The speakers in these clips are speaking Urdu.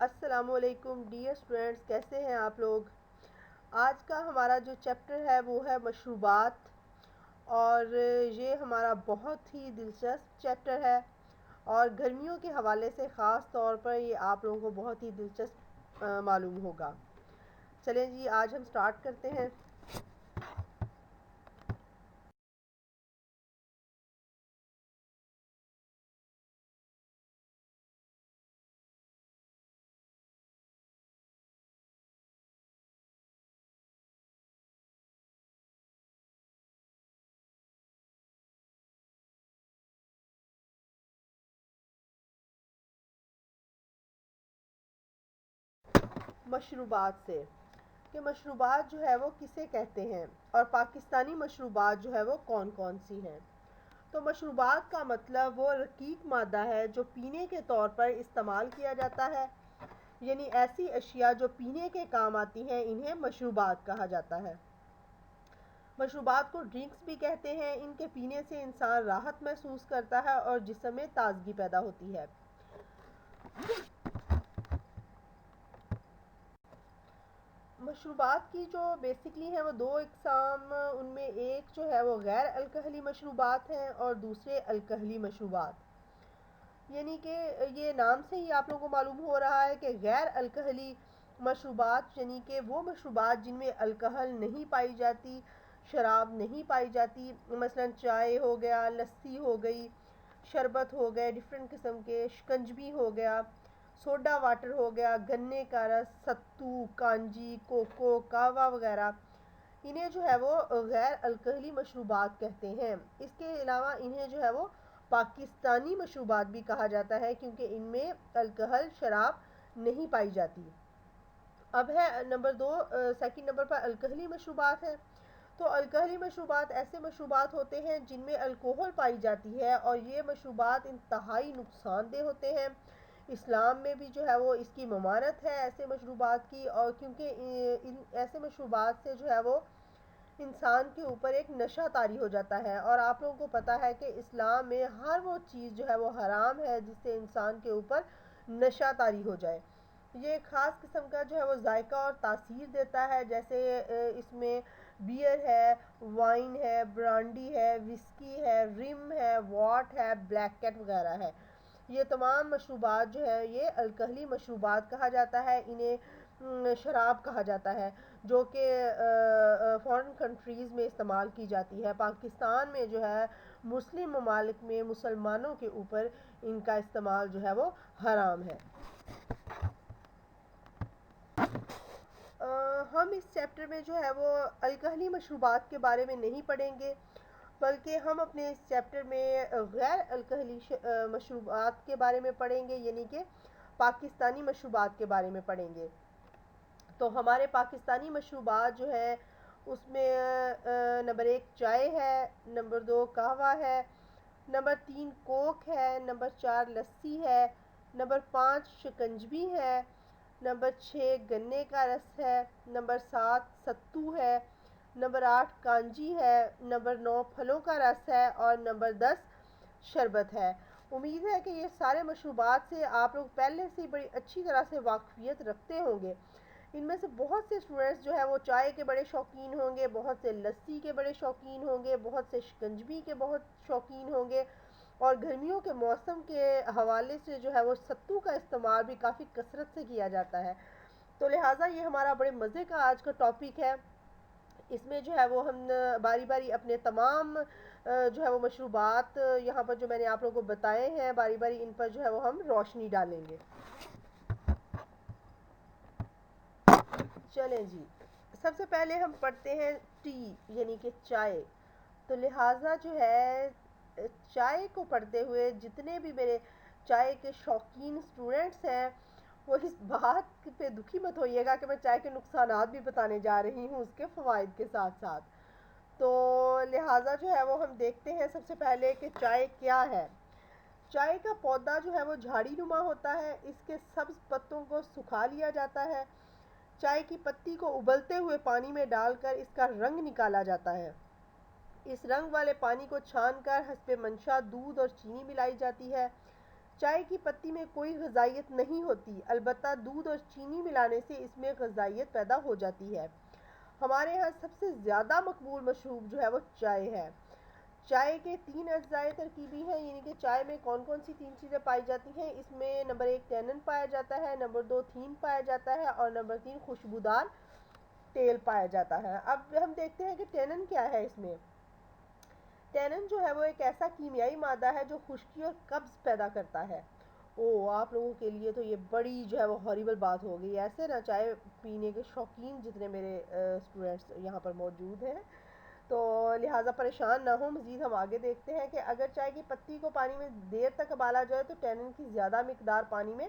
السلام علیکم ڈیئر اسٹوڈینٹس، کیسے ہیں آپ لوگ؟ آج کا ہمارا جو چیپٹر ہے وہ ہے مشروبات، اور یہ ہمارا بہت ہی دلچسپ چیپٹر ہے، اور گرمیوں کے حوالے سے خاص طور پر یہ آپ لوگوں کو بہت ہی دلچسپ معلوم ہوگا۔ چلیں جی، آج ہم سٹارٹ کرتے ہیں۔ مشروبات سے کہ مشروبات جو ہے وہ کسے کہتے ہیں، اور پاکستانی مشروبات جو ہے وہ کون کون سی ہیں۔ تو مشروبات کا مطلب وہ رقیق مادہ ہے جو پینے کے طور پر استعمال کیا جاتا ہے، یعنی ایسی اشیاء جو پینے کے کام آتی ہیں انہیں مشروبات کہا جاتا ہے۔ مشروبات کو ڈرنکس بھی کہتے ہیں، ان کے پینے سے انسان راحت محسوس کرتا ہے اور جسم میں تازگی پیدا ہوتی ہے۔ مشروبات کی جو بیسکلی ہیں وہ دو اقسام، ان میں ایک جو ہے وہ غیر الکحلی مشروبات ہیں اور دوسرے الکحلی مشروبات، یعنی کہ یہ نام سے ہی آپ لوگوں کو معلوم ہو رہا ہے کہ غیر الکحلی مشروبات یعنی کہ وہ مشروبات جن میں الکحل نہیں پائی جاتی، شراب نہیں پائی جاتی، مثلا چائے ہو گیا، لسی ہو گئی، شربت ہو گئے ڈفرینٹ قسم کے، شکنجبی ہو گیا، سوڈا واٹر ہو گیا، گنے کا رس، ستو، کانجی، کوکو، کہوہ وغیرہ، انہیں جو ہے وہ غیر الکحلی مشروبات کہتے ہیں۔ اس کے علاوہ انہیں جو ہے وہ پاکستانی مشروبات بھی کہا جاتا ہے کیونکہ ان میں الکحل شراب نہیں پائی جاتی۔ اب ہے نمبر دو، سیکنڈ نمبر پر الکحلی مشروبات ہیں۔ تو الکحلی مشروبات ایسے مشروبات ہوتے ہیں جن میں الکوہل پائی جاتی ہے، اور یہ مشروبات انتہائی نقصان دہ ہوتے ہیں۔ اسلام میں بھی جو ہے وہ اس کی ممانعت ہے ایسے مشروبات کی، اور کیونکہ ان ایسے مشروبات سے جو ہے وہ انسان کے اوپر ایک نشہ طاری ہو جاتا ہے، اور آپ لوگوں کو پتہ ہے کہ اسلام میں ہر وہ چیز جو ہے وہ حرام ہے جس سے انسان کے اوپر نشہ طاری ہو جائے۔ یہ ایک خاص قسم کا جو ہے وہ ذائقہ اور تاثیر دیتا ہے، جیسے اس میں بیئر ہے، وائن ہے، برانڈی ہے، وسکی ہے، رم ہے، واٹ ہے، بلیک کیٹ وغیرہ ہے۔ یہ تمام مشروبات جو ہے یہ الکحلی مشروبات کہا جاتا ہے، انہیں شراب کہا جاتا ہے، جو کہ فارن کنٹریز میں استعمال کی جاتی ہے۔ پاکستان میں جو ہے مسلم ممالک میں مسلمانوں کے اوپر ان کا استعمال جو ہے وہ حرام ہے۔ ہم اس چیپٹر میں جو ہے وہ الکحلی مشروبات کے بارے میں نہیں پڑھیں گے، بلکہ ہم اپنے اس چیپٹر میں غیر الکحلی مشروبات کے بارے میں پڑھیں گے، یعنی کہ پاکستانی مشروبات کے بارے میں پڑھیں گے۔ تو ہمارے پاکستانی مشروبات جو ہے اس میں نمبر ایک چائے ہے، نمبر دو قہوہ ہے، نمبر تین کوک ہے، نمبر چار لسی ہے، نمبر پانچ شکنجبی ہے، نمبر چھ گنے کا رس ہے، نمبر سات ستو ہے، نمبر آٹھ کانجی ہے، نمبر نو پھلوں کا رس ہے، اور نمبر 10 شربت ہے۔ امید ہے کہ یہ سارے مشروبات سے آپ لوگ پہلے سے بڑی اچھی طرح سے واقفیت رکھتے ہوں گے۔ ان میں سے بہت سے اسٹوڈنٹس جو ہے وہ چائے کے بڑے شوقین ہوں گے، بہت سے لسی کے بڑے شوقین ہوں گے، بہت سے شکنجبی کے بہت شوقین ہوں گے، اور گرمیوں کے موسم کے حوالے سے جو ہے وہ ستو کا استعمال بھی کافی کثرت سے کیا جاتا ہے۔ تو لہٰذا یہ ہمارا بڑے مزے کا آج کا ٹاپک ہے۔ اس میں جو ہے وہ ہم باری باری اپنے تمام جو ہے وہ مشروبات یہاں پر جو میں نے آپ لوگوں کو بتائے ہیں، باری باری ان پر جو ہے وہ ہم روشنی ڈالیں گے۔ چلیں جی، سب سے پہلے ہم پڑھتے ہیں ٹی یعنی کہ چائے۔ تو لہٰذا جو ہے چائے کو پڑھتے ہوئے جتنے بھی میرے چائے کے شوقین اسٹوڈنٹس ہیں وہ اس بات پہ دکھی مت ہوئیے گا کہ میں چائے کے نقصانات بھی بتانے جا رہی ہوں اس کے فوائد کے ساتھ ساتھ۔ تو لہٰذا جو ہے وہ ہم دیکھتے ہیں سب سے پہلے کہ چائے کیا ہے۔ چائے کا پودا جو ہے وہ جھاڑی نما ہوتا ہے، اس کے سبز پتوں کو سکھا لیا جاتا ہے، چائے کی پتی کو ابلتے ہوئے پانی میں ڈال کر اس کا رنگ نکالا جاتا ہے، اس رنگ والے پانی کو چھان کر حسب منشا دودھ اور چینی ملائی جاتی ہے، چائے کی پتی میں کوئی غذائیت نہیں ہوتی، البتہ دودھ اور چینی ملانے سے اس میں غذائیت پیدا ہو جاتی ہے۔ ہمارے ہاں سب سے زیادہ مقبول مشروب جو ہے وہ چائے ہے۔ چائے کے 3 اجزائے ترکیبی ہیں، یعنی کہ چائے میں کون کون سی 3 چیزیں پائی جاتی ہیں؟ اس میں نمبر 1 ٹینن پایا جاتا ہے، نمبر 2 تھین پایا جاتا ہے، اور نمبر 3 خوشبودار تیل پایا جاتا ہے۔ اب ہم دیکھتے ہیں کہ ٹینن کیا ہے اس میں۔ ٹینن جو ہے وہ ایک ایسا کیمیائی مادہ ہے جو خشکی اور قبض پیدا کرتا ہے۔ آپ لوگوں کے لیے تو یہ بڑی جو ہے وہ ہاریبل بات ہو گئی، ایسے نہ چائے پینے کے شوقین جتنے میرے اسٹوڈنٹس یہاں پر موجود ہیں، تو لہٰذا پریشان نہ ہوں، مزید ہم آگے دیکھتے ہیں کہ اگر چائے کی پتی کو پانی میں دیر تک ابالا جائے تو ٹینن کی زیادہ مقدار پانی میں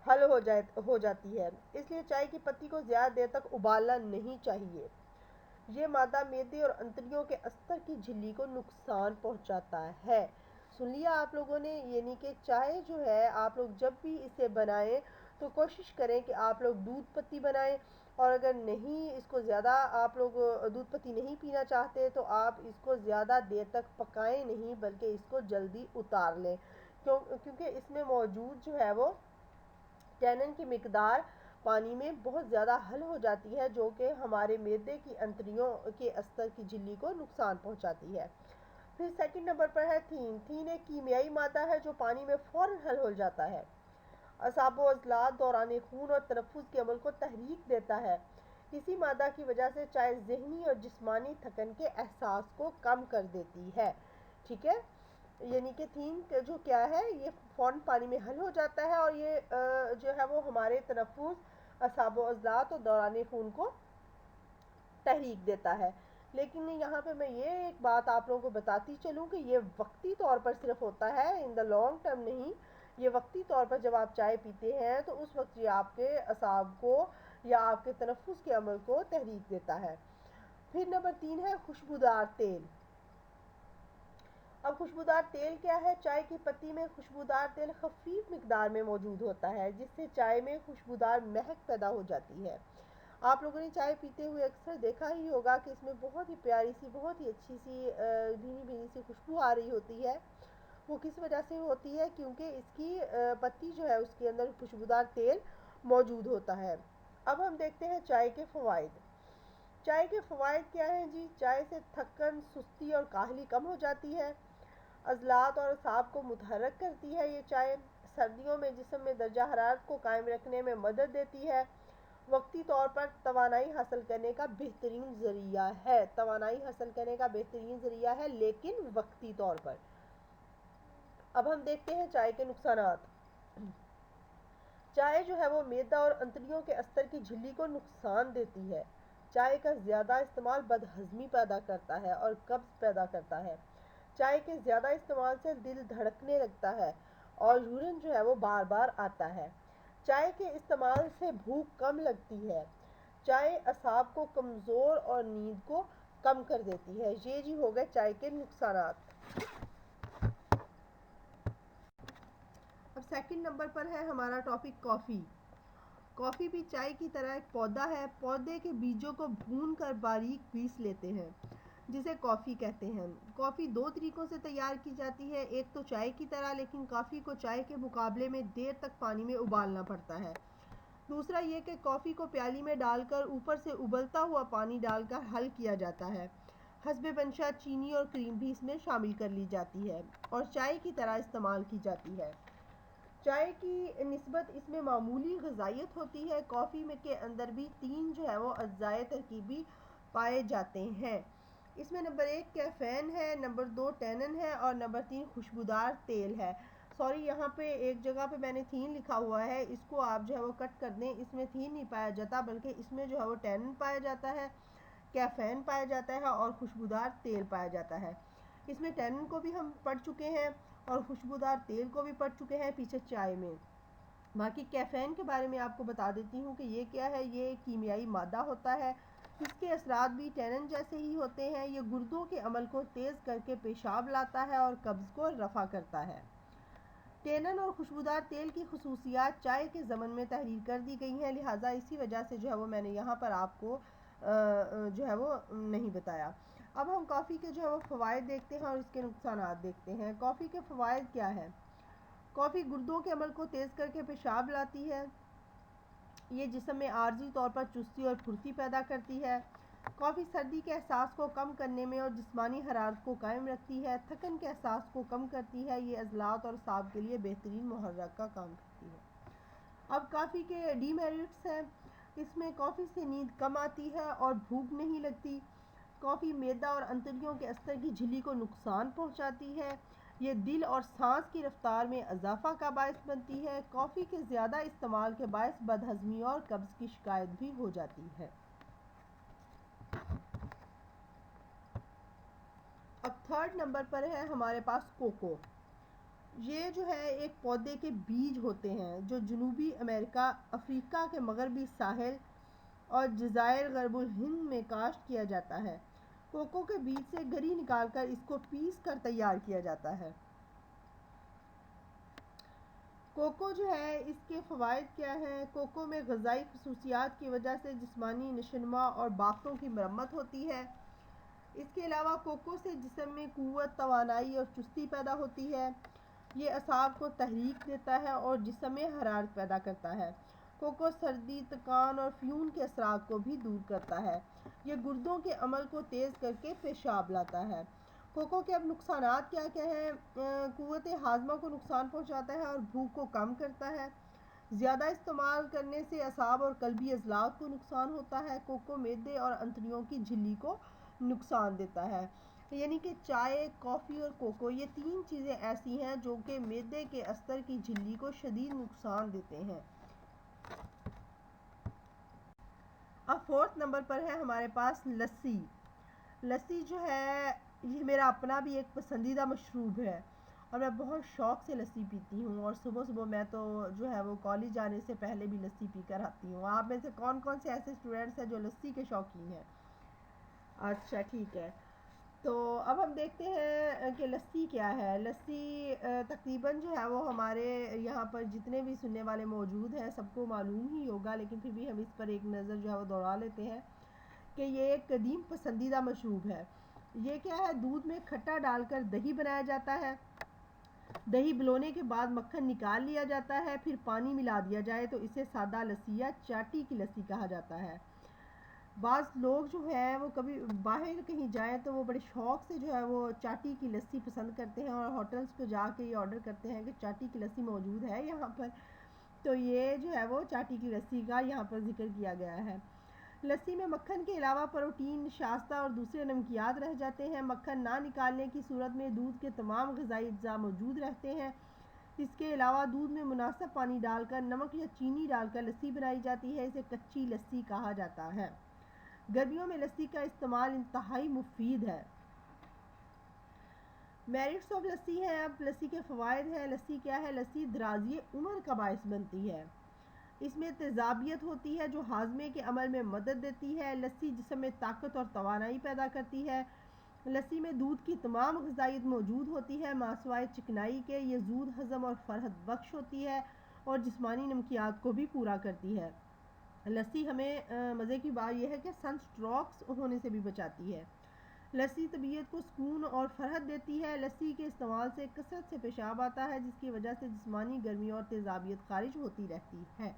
حل ہو جاتی ہے، اس لیے چائے کی پتی کو زیادہ دیر تک ابالنا نہیں چاہیے۔ یہ مادہ معدے اور انتڑیوں کے استر کی جھلی کو نقصان پہنچاتا ہے۔ سن لیا آپ لوگوں نے، یعنی کہ چائے جو ہے آپ لوگ جب بھی اسے بنائیں تو کوشش کریں کہ آپ لوگ دودھ پتی بنائیں، اور اگر نہیں اس کو زیادہ آپ لوگ دودھ پتی نہیں پینا چاہتے تو آپ اس کو زیادہ دیر تک پکائیں نہیں، بلکہ اس کو جلدی اتار لیں، کیونکہ اس میں موجود جو ہے وہ ٹینن کی مقدار پانی میں بہت زیادہ حل ہو جاتی ہے، جو کہ ہمارے معدے کی انتڑیوں کے استر کی جھلی کو نقصان پہنچاتی ہے۔ پھر سیکنڈ نمبر پر ہے تھین۔ تھین ایک کیمیائی مادہ ہے جو پانی میں فوراً حل ہو جاتا ہے، اعصاب و عضلات، دوران خون اور تنفس کے عمل کو تحریک دیتا ہے۔ اسی مادہ کی وجہ سے چائے ذہنی اور جسمانی تھکن کے احساس کو کم کر دیتی ہے، ٹھیک ہے؟ یعنی کہ تھین جو کیا ہے، یہ فوراً پانی میں حل ہو جاتا ہے، اور یہ جو ہے وہ ہمارے تنفس، اعصاب و عضلات اور دوران خون کو تحریک دیتا ہے۔ لیکن یہاں پہ میں یہ ایک بات آپ لوگوں کو بتاتی چلوں کہ یہ وقتی طور پر صرف ہوتا ہے، ان دا لانگ ٹرم نہیں۔ یہ وقتی طور پر جب آپ چائے پیتے ہیں تو اس وقت یہ آپ کے اعصاب کو یا آپ کے تنفس کے عمل کو تحریک دیتا ہے۔ پھر نمبر 3 ہے خوشبودار تیل۔ اب خوشبودار تیل کیا ہے؟ چائے کی پتی میں خوشبودار تیل خفیف مقدار میں موجود ہوتا ہے، جس سے چائے میں خوشبودار مہک پیدا ہو جاتی ہے۔ آپ لوگوں نے چائے پیتے ہوئے اکثر دیکھا ہی ہوگا کہ اس میں بہت ہی پیاری سی، بہت ہی اچھی سی بھینی بھینی سی خوشبو آ رہی ہوتی ہے۔ وہ کس وجہ سے ہوتی ہے؟ کیونکہ اس کی پتی جو ہے اس کے اندر خوشبودار تیل موجود ہوتا ہے۔ اب ہم دیکھتے ہیں چائے کے فوائد۔ چائے کے فوائد کیا ہیں جی؟ چائے سے تھکن، سستی اور کاہلی کم ہو جاتی ہے، عضلات اور اعصاب کو متحرک کرتی ہے یہ چائے، سردیوں میں جسم میں درجہ حرارت کو قائم رکھنے میں مدد دیتی ہے، وقتی طور پر توانائی حاصل کرنے کا بہترین ذریعہ ہے، توانائی حاصل کرنے کا بہترین ذریعہ ہے لیکن وقتی طور پر۔ اب ہم دیکھتے ہیں چائے کے نقصانات۔ چائے جو ہے وہ معدہ اور انتڑیوں کے استر کی جھلی کو نقصان دیتی ہے۔ چائے کا زیادہ استعمال بدہضمی پیدا کرتا ہے اور قبض پیدا کرتا ہے۔ چائے کے زیادہ استعمال سے دل دھڑکنے لگتا ہے اور یورین جو ہے وہ بار بار آتا ہے۔ چائے کے استعمال سے بھوک کم لگتی ہے۔ چائے اعصاب کو کمزور اور نیند کو کم کر دیتی ہے۔ یہ جی ہو گئے چائے کے نقصانات۔ اب سیکنڈ نمبر پر ہے ہمارا ٹاپک کافی۔ کافی بھی چائے کی طرح ایک پودا ہے۔ پودے کے بیجوں کو بھون کر باریک پیس لیتے ہیں، جسے کافی کہتے ہیں۔ کافی 2 طریقوں سے تیار کی جاتی ہے، ایک تو چائے کی طرح، لیکن کافی کو چائے کے مقابلے میں دیر تک پانی میں ابالنا پڑتا ہے۔ دوسرا یہ کہ کافی کو پیالی میں ڈال کر اوپر سے ابلتا ہوا پانی ڈال کر حل کیا جاتا ہے۔ حسب منشا چینی اور کریم بھی اس میں شامل کر لی جاتی ہے اور چائے کی طرح استعمال کی جاتی ہے۔ چائے کی نسبت اس میں معمولی غذائیت ہوتی ہے۔ کافی میں کے اندر بھی 3 جو ہے وہ اجزائے ترکیبی پائے جاتے ہیں۔ اس میں نمبر 1 کیفین ہے، نمبر 2 ٹینن ہے، اور نمبر 3 خوشبودار تیل ہے۔ سوری، یہاں پہ ایک جگہ پہ میں نے تھین لکھا ہوا ہے، اس کو آپ جو ہے وہ کٹ کر دیں، اس میں تھین نہیں پایا جاتا بلکہ اس میں جو ہے وہ ٹینن پایا جاتا ہے، کیفین پایا جاتا ہے اور خوشبودار تیل پایا جاتا ہے۔ اس میں ٹینن کو بھی ہم پڑھ چکے ہیں اور خوشبودار تیل کو بھی پڑھ چکے ہیں پیچھے چائے میں۔ باقی کیفین کے بارے میں آپ کو بتا دیتی ہوں کہ یہ کیا ہے۔ یہ کیمیائی مادہ ہوتا ہے، اس کے اثرات بھی ٹینن جیسے ہی ہوتے ہیں۔ یہ گردوں کے عمل کو تیز کر کے پیشاب لاتا ہے اور قبض کو رفع کرتا ہے۔ ٹینن اور خوشبودار تیل کی خصوصیات چائے کے ضمن میں تحریر کر دی گئی ہیں، لہٰذا اسی وجہ سے جو ہے وہ میں نے یہاں پر آپ کو جو ہے وہ نہیں بتایا۔ اب ہم کافی کے جو ہے وہ فوائد دیکھتے ہیں اور اس کے نقصانات دیکھتے ہیں۔ کافی کے فوائد کیا ہے؟ کافی گردوں کے عمل کو تیز کر کے پیشاب لاتی ہے، یہ جسم میں عارضی طور پر چستی اور پھرتی پیدا کرتی ہے۔ کافی سردی کے احساس کو کم کرنے میں اور جسمانی حرارت کو قائم رکھتی ہے، تھکن کے احساس کو کم کرتی ہے، یہ عضلات اور اعصاب کے لیے بہترین محرک کا کام کرتی ہے۔ اب کافی کے ڈی میرٹس ہیں، اس میں کافی سے نیند کم آتی ہے اور بھوک نہیں لگتی۔ کافی معدہ اور انتڑیوں کے استر کی جھلی کو نقصان پہنچاتی ہے، یہ دل اور سانس کی رفتار میں اضافہ کا باعث بنتی ہے۔ کافی کے زیادہ استعمال کے باعث بدہضمی اور قبض کی شکایت بھی ہو جاتی ہے۔ اب تھرڈ نمبر پر ہے ہمارے پاس کوکو۔ یہ جو ہے ایک پودے کے بیج ہوتے ہیں جو جنوبی امریکہ، افریقہ کے مغربی ساحل اور جزائر غرب الہند میں کاشت کیا جاتا ہے۔ کوکو کے بیج سے گری نکال کر اس کو پیس کر تیار کیا جاتا ہے۔ کوکو جو ہے اس کے فوائد کیا ہیں؟ کوکو میں غذائی خصوصیات کی وجہ سے جسمانی نشوونما اور بافتوں کی مرمت ہوتی ہے۔ اس کے علاوہ کوکو سے جسم میں قوت، توانائی اور چستی پیدا ہوتی ہے، یہ اعصاب کو تحریک دیتا ہے اور جسم میں حرارت پیدا کرتا ہے۔ کوکو سردی، تکان اور فیون کے اثرات کو بھی دور کرتا ہے، یہ گردوں کے عمل کو تیز کر کے پیشاب لاتا ہے۔ کوکو کے اب نقصانات کیا کیا ہیں؟ قوت ہاضمہ کو نقصان پہنچاتا ہے اور بھوک کو کم کرتا ہے۔ زیادہ استعمال کرنے سے اعصاب اور قلبی عضلات کو نقصان ہوتا ہے۔ کوکو معدے اور انتڑیوں کی جھلی کو نقصان دیتا ہے۔ یعنی کہ چائے، کافی اور کوکو یہ تین چیزیں ایسی ہیں جو کہ معدے کے استر کی جھلی کو شدید نقصان دیتے ہیں۔ اب فورتھ نمبر پر ہے ہمارے پاس لسی۔ لسی جو ہے یہ میرا اپنا بھی ایک پسندیدہ مشروب ہے اور میں بہت شوق سے لسی پیتی ہوں، اور صبح صبح میں تو جو ہے وہ کالج جانے سے پہلے بھی لسی پی کر آتی ہوں۔ آپ میں سے کون کون سے ایسے اسٹوڈنٹس ہیں جو لسی کے شوقین ہیں؟ اچھا ٹھیک ہے، تو اب ہم دیکھتے ہیں کہ لسی کیا ہے۔ لسی تقریباً جو ہے وہ ہمارے یہاں پر جتنے بھی سننے والے موجود ہیں سب کو معلوم ہی ہوگا، لیکن پھر بھی ہم اس پر ایک نظر جو ہے وہ دوڑا لیتے ہیں کہ یہ ایک قدیم پسندیدہ مشروب ہے۔ یہ کیا ہے؟ دودھ میں کھٹا ڈال کر دہی بنایا جاتا ہے، دہی بلونے کے بعد مکھن نکال لیا جاتا ہے، پھر پانی ملا دیا جائے تو اسے سادہ لسی یا چاٹی کی لسی کہا جاتا ہے۔ بعض لوگ جو ہے وہ کبھی باہر کہیں جائیں تو وہ بڑے شوق سے جو ہے وہ چاٹی کی لسی پسند کرتے ہیں اور ہوٹلز پہ جا کے یہ آرڈر کرتے ہیں کہ چاٹی کی لسی موجود ہے یہاں پر، تو یہ جو ہے وہ چاٹی کی لسی کا یہاں پر ذکر کیا گیا ہے۔ لسی میں مکھن کے علاوہ پروٹین، نشاستہ اور دوسرے نمکیات رہ جاتے ہیں۔ مکھن نہ نکالنے کی صورت میں دودھ کے تمام غذائی اجزاء موجود رہتے ہیں۔ اس کے علاوہ دودھ میں مناسب پانی ڈال کر نمک یا چینی ڈال کر لسی بنائی جاتی ہے، اسے کچی لسی کہا جاتا ہے۔ گرمیوں میں لسی کا استعمال انتہائی مفید ہے۔ میرٹس آف لسی ہے۔ اب لسی کے فوائد ہیں۔ لسی کیا ہے؟ لسی درازی عمر کا باعث بنتی ہے، اس میں تیزابیت ہوتی ہے جو ہاضمے کے عمل میں مدد دیتی ہے۔ لسی جسم میں طاقت اور توانائی پیدا کرتی ہے۔ لسی میں دودھ کی تمام غذائیت موجود ہوتی ہے ماسوائے چکنائی کے، یہ زود ہضم اور فرحت بخش ہوتی ہے اور جسمانی نمکیات کو بھی پورا کرتی ہے۔ لسی ہمیں مزے کی بات یہ ہے کہ سن سٹروکس ہونے سے بھی بچاتی ہے۔ لسی طبیعت کو سکون اور فرحت دیتی ہے۔ لسی کے استعمال سے کثرت سے پیشاب آتا ہے جس کی وجہ سے جسمانی گرمی اور تیزابیت خارج ہوتی رہتی ہے۔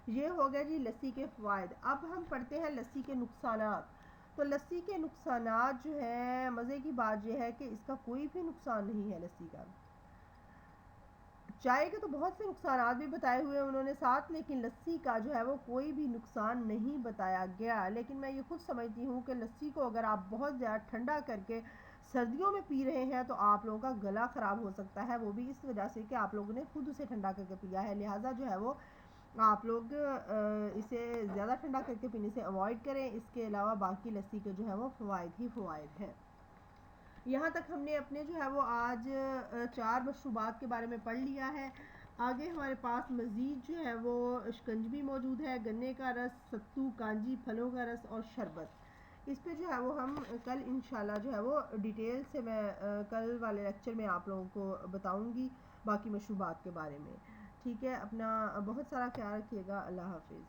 یہ ہو گیا جی لسی کے فوائد۔ اب ہم پڑھتے ہیں لسی کے نقصانات۔ تو لسی کے نقصانات جو ہیں، مزے کی بات یہ ہے کہ اس کا کوئی بھی نقصان نہیں ہے لسی کا۔ چائے کے تو بہت سے نقصانات بھی بتائے ہوئے انہوں نے ساتھ، لیکن لسی کا جو ہے وہ کوئی بھی نقصان نہیں بتایا گیا۔ لیکن میں یہ خود سمجھتی ہوں کہ لسی کو اگر آپ بہت زیادہ ٹھنڈا کر کے سردیوں میں پی رہے ہیں تو آپ لوگوں کا گلا خراب ہو سکتا ہے، وہ بھی اس وجہ سے کہ آپ لوگوں نے خود اسے ٹھنڈا کر کے پیا ہے، لہٰذا جو ہے وہ آپ لوگ اسے زیادہ ٹھنڈا کر کے پینے سے اوائڈ کریں۔ اس کے علاوہ باقی لسی کے جو ہے وہ فوائد ہی فوائد ہیں۔ یہاں تک ہم نے اپنے جو ہے وہ آج 4 مشروبات کے بارے میں پڑھ لیا ہے۔ آگے ہمارے پاس مزید جو ہے وہ شکنجبی موجود ہے، گنے کا رس، ستو، کانجی، پھلوں کا رس اور شربت۔ اس پہ جو ہے وہ ہم کل انشاءاللہ جو ہے وہ ڈیٹیل سے میں کل والے لیکچر میں آپ لوگوں کو بتاؤں گی باقی مشروبات کے بارے میں۔ ٹھیک ہے، اپنا بہت سارا خیال رکھیے گا۔ اللہ حافظ۔